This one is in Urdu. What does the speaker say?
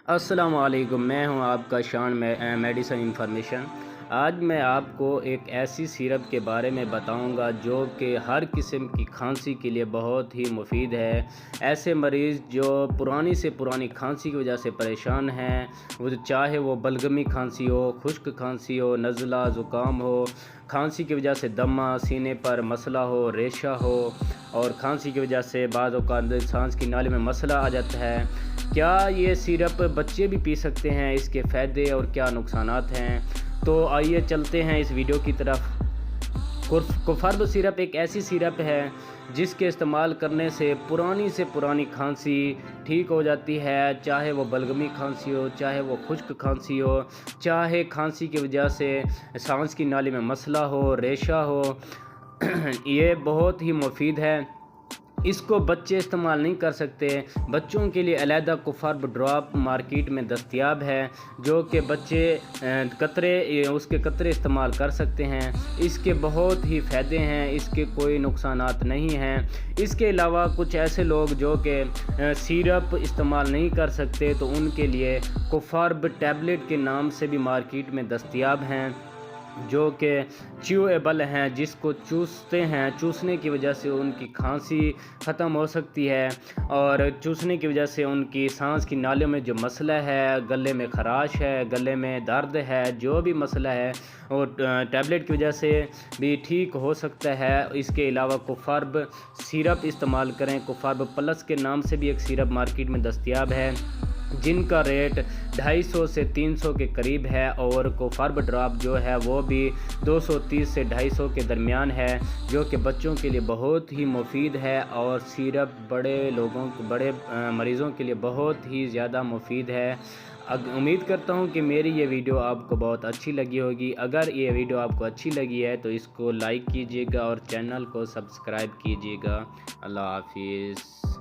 السلام علیکم، میں ہوں آپ کا شان میڈیسن انفارمیشن۔ آج میں آپ کو ایک ایسی سیرپ کے بارے میں بتاؤں گا جو کہ ہر قسم کی کھانسی کے لیے بہت ہی مفید ہے۔ ایسے مریض جو پرانی سے پرانی کھانسی کی وجہ سے پریشان ہیں، چاہے وہ بلغمی کھانسی ہو، خشک کھانسی ہو، نزلہ زکام ہو، کھانسی کی وجہ سے دمہ، سینے پر مسئلہ ہو، ریشہ ہو، اور کھانسی کی وجہ سے بعض اوقات سانس کی نالی میں مسئلہ آ جاتا ہے۔ کیا یہ سیرپ بچے بھی پی سکتے ہیں؟ اس کے فائدے اور کیا نقصانات ہیں؟ تو آئیے چلتے ہیں اس ویڈیو کی طرف۔ کوفارب سیرپ ایک ایسی سیرپ ہے جس کے استعمال کرنے سے پرانی کھانسی ٹھیک ہو جاتی ہے، چاہے وہ بلغمی کھانسی ہو، چاہے وہ خشک کھانسی ہو، چاہے کھانسی کی وجہ سے سانس کی نالی میں مسئلہ ہو، ریشہ ہو۔ یہ بہت ہی مفید ہے۔ اس کو بچے استعمال نہیں کر سکتے۔ بچوں کے لیے علیحدہ کوفارب ڈراپ مارکیٹ میں دستیاب ہے، جو کہ بچے اس کے قطرے استعمال کر سکتے ہیں۔ اس کے بہت ہی فائدے ہیں، اس کے کوئی نقصانات نہیں ہیں۔ اس کے علاوہ کچھ ایسے لوگ جو کہ سیرپ استعمال نہیں کر سکتے، تو ان کے لیے کوفارب ٹیبلٹ کے نام سے بھی مارکیٹ میں دستیاب ہیں، جو کہ چیویبل ہیں، جس کو چوسنے کی وجہ سے ان کی کھانسی ختم ہو سکتی ہے، اور چوسنے کی وجہ سے ان کی سانس کی نالیوں میں جو مسئلہ ہے، گلے میں خراش ہے، گلے میں درد ہے، جو بھی مسئلہ ہے وہ ٹیبلٹ کی وجہ سے بھی ٹھیک ہو سکتا ہے۔ اس کے علاوہ کوفارب سیرپ استعمال کریں۔ کوفارب پلس کے نام سے بھی ایک سیرپ مارکیٹ میں دستیاب ہے، جن کا ریٹ 250 سے 300 کے قریب ہے، اور کوفارب ڈراپ جو ہے وہ بھی 230 سے 250 کے درمیان ہے، جو کہ بچوں کے لیے بہت ہی مفید ہے، اور سیرپ بڑے مریضوں کے لیے بہت ہی زیادہ مفید ہے۔ امید کرتا ہوں کہ میری یہ ویڈیو آپ کو بہت اچھی لگی ہوگی۔ اگر یہ ویڈیو آپ کو اچھی لگی ہے تو اس کو لائک کیجیے گا اور چینل کو سبسکرائب کیجیے گا۔ اللہ حافظ۔